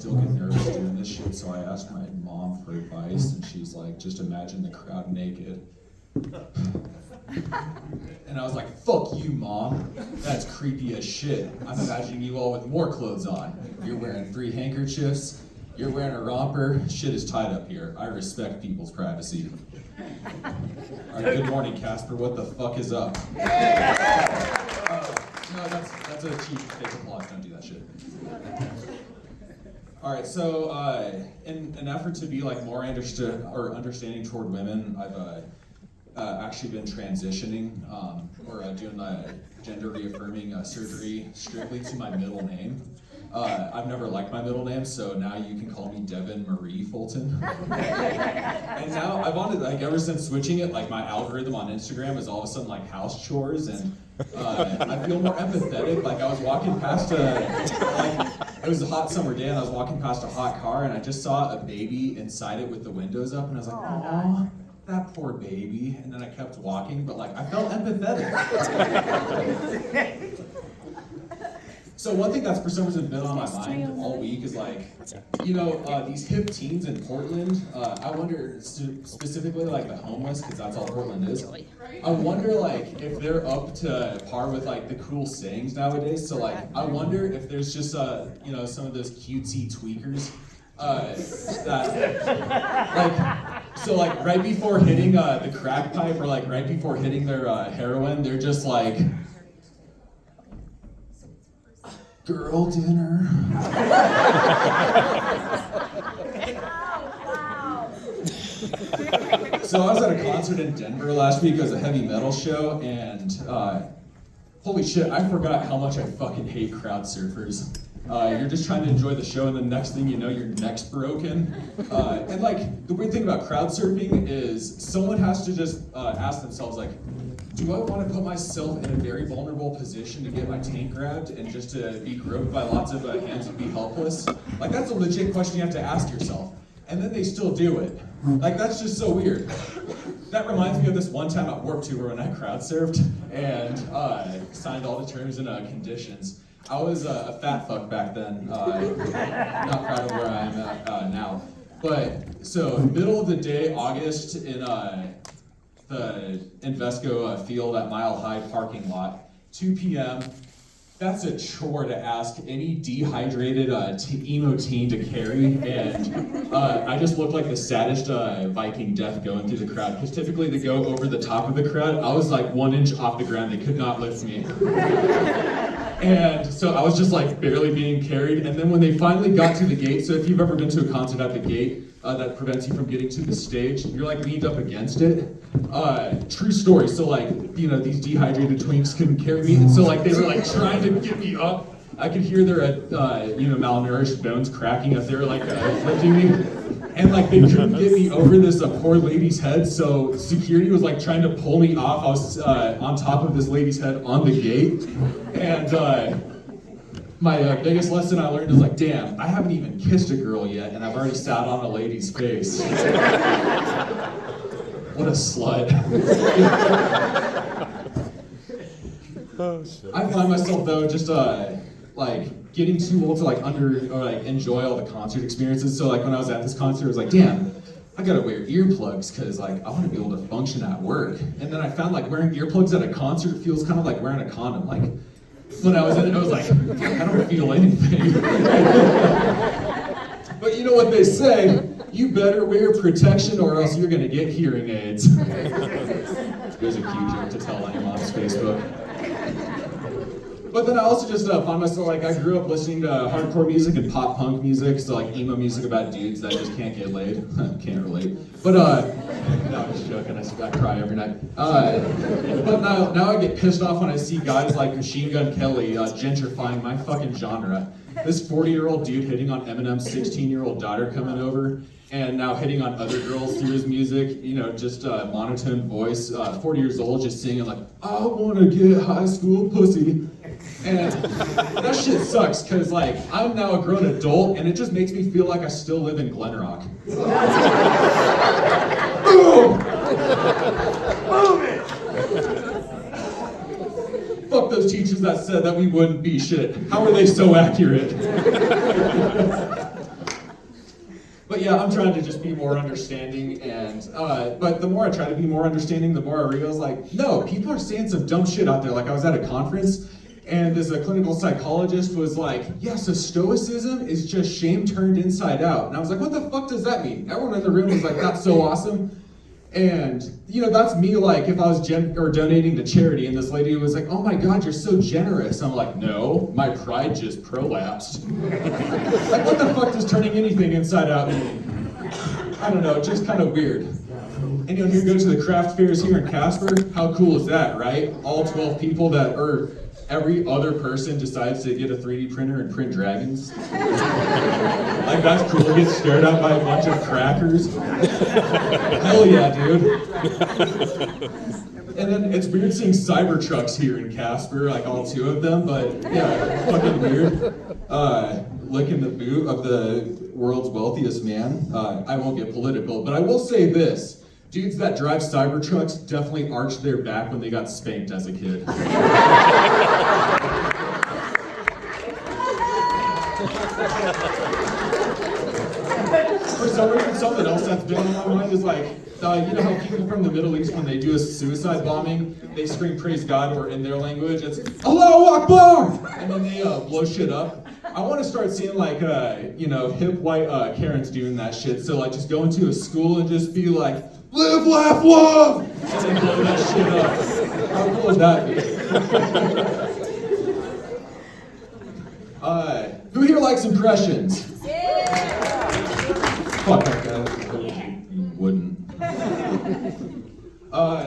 still get nervous doing this shit, so I asked my mom for advice, and she's like, just imagine the crowd naked. And I was like, fuck you, Mom. That's creepy as shit. I'm imagining you all with more clothes on. You're wearing 3 handkerchiefs. You're wearing a romper. Shit is tied up here. I respect people's privacy. All right, good morning, Casper. What the fuck is up? No, that's a cheap fake applause. Don't do that shit. All right, so in an effort to be like more understanding toward women, I've actually been transitioning or doing gender reaffirming surgery strictly to my middle name. I've never liked my middle name, so now you can call me Devin Marie Fulton. And now I've wanted, like, ever since switching it, like, my algorithm on Instagram is all of a sudden like house chores, and I feel more empathetic. Like, I was walking past it was a hot summer day, and I was walking past a hot car, and I just saw a baby inside it with the windows up, and I was like, aw, that poor baby. And then I kept walking, but like, I felt empathetic. So one thing that's for some reason been on my mind all week is like, you know, these hip teens in Portland, I wonder, specifically like the homeless, because that's all Portland is. I wonder like if they're up to par with like the cool sayings nowadays. So like, I wonder if there's just, you know, some of those cutesy tweakers that like, so like right before hitting the crack pipe or like right before hitting their heroin, they're just like, girl dinner. So I was at a concert in Denver last week. It was a heavy metal show, and holy shit, I forgot how much I fucking hate crowd surfers. You're just trying to enjoy the show, and the next thing you know, your neck's broken. And like, the weird thing about crowd surfing is someone has to just ask themselves, like, do I want to put myself in a very vulnerable position to get my tank grabbed and just to be groped by lots of hands and be helpless? Like, that's a legit question you have to ask yourself. And then they still do it. Like, that's just so weird. That reminds me of this one time at Warped Tour when I crowd surfed and signed all the terms and conditions. I was a fat fuck back then, not proud of where I am at now. But, so, middle of the day, August, in the Invesco field at Mile High parking lot, 2 p.m. That's a chore to ask any dehydrated emo teen to carry, and I just looked like the saddest Viking death going through the crowd, because typically they go over the top of the crowd. I was like 1 inch off the ground, they could not lift me. And so I was just like barely being carried, and then when they finally got to the gate, so if you've ever been to a concert at the gate, that prevents you from getting to the stage, you're like leaned up against it. True story, so like, you know, these dehydrated twinks couldn't carry me, and so like they were like trying to get me up. I could hear their, you know, malnourished bones cracking as they were like lifting me. And like they couldn't get me over this poor lady's head, so security was like trying to pull me off. I was on top of this lady's head on the gate, and my biggest lesson I learned is like, damn, I haven't even kissed a girl yet, and I've already sat on a lady's face. What a slut. Oh, shit. I find myself though just like getting too old to like enjoy all the concert experiences. So like when I was at this concert, I was like, damn, I gotta wear earplugs because like I want to be able to function at work. And then I found like wearing earplugs at a concert feels kind of like wearing a condom. Like when I was in it, I was like, I don't feel anything. But you know what they say, you better wear protection or else you're gonna get hearing aids. There's a cute joke to tell on your mom's Facebook. But then I also just find myself, like, I grew up listening to hardcore music and pop punk music, so like emo music about dudes that just can't get laid. Can't relate. But, no, I'm just joking, I cry every night. But now I get pissed off when I see guys like Machine Gun Kelly gentrifying my fucking genre. This 40-year-old dude hitting on Eminem's 16-year-old daughter coming over, and now hitting on other girls through his music, you know, just a monotone voice, 40 years old, just singing like, I wanna get high school pussy. And that shit sucks, because like, I'm now a grown adult, and it just makes me feel like I still live in Glen Rock. Boom! Move it! Fuck those teachers that said that we wouldn't be shit. How are they so accurate? yeah, I'm trying to just be more understanding, and but the more I try to be more understanding, the more I realize, like, no, people are saying some dumb shit out there. Like, I was at a conference, and this clinical psychologist was like, yeah, so stoicism is just shame turned inside out. And I was like, what the fuck does that mean? Everyone in the room was like, that's so awesome. And, you know, that's me, like, if I was donating to charity, and this lady was like, oh my God, you're so generous. I'm like, no, my pride just prolapsed. Like, what the fuck does turning anything inside out mean? I don't know, just kind of weird. Anyone here go to the craft fairs here in Casper? How cool is that, right? All 12 people that, or every other person decides to get a 3D printer and print dragons. Like, that's cool, get stared at by a bunch of crackers. Hell yeah, dude. And then it's weird seeing Cybertrucks here in Casper, like all 2 of them, but yeah, fucking weird. Licking the boot of the world's wealthiest man. I won't get political, but I will say this. Dudes that drive Cybertrucks definitely arched their back when they got spanked as a kid. For some reason, something else that's been on my mind is like, you know how people from the Middle East, when they do a suicide bombing, they scream praise God, or in their language, it's Allahu Akbar! And then they blow shit up. I want to start seeing like, you know, hip white Karens doing that shit. So like just go into a school and just be like, live, laugh, love! And then blow that shit up. How cool would that be? Who here likes impressions? Fuck that guy. You wouldn't.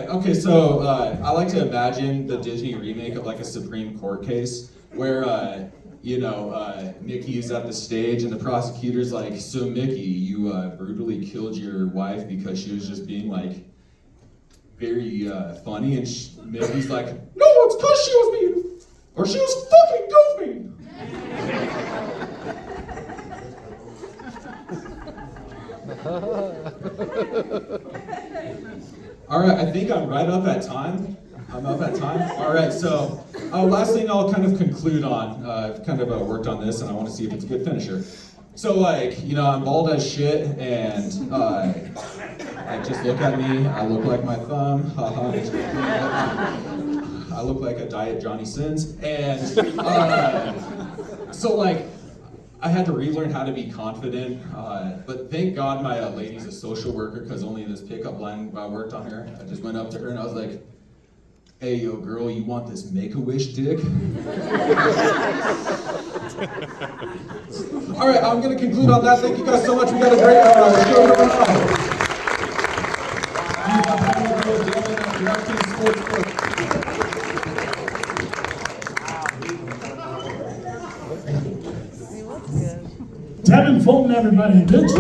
Okay, so I like to imagine the Disney remake of like a Supreme Court case where, you know, Mickey is at the stage and the prosecutor's like, so Mickey, you brutally killed your wife because she was just being like very funny, and Mickey's like, no, it's because she was being, or she was fucking goofy. All right, I think I'm right up at time. I'm up at time. All right, so last thing I'll kind of conclude on. I've kind of worked on this, and I want to see if it's a good finisher. So, like, you know, I'm bald as shit, and like, just look at me. I look like my thumb. I look like a diet Johnny Sins, and so like, I had to relearn how to be confident, but thank God my lady's a social worker, because only in this pickup line I worked on her, I just went up to her and I was like, hey, yo, girl, you want this Make-A-Wish dick? All right, I'm going to conclude on that. Thank you guys so much. We got a great show going on. Tevin Fulton, everybody. Good job.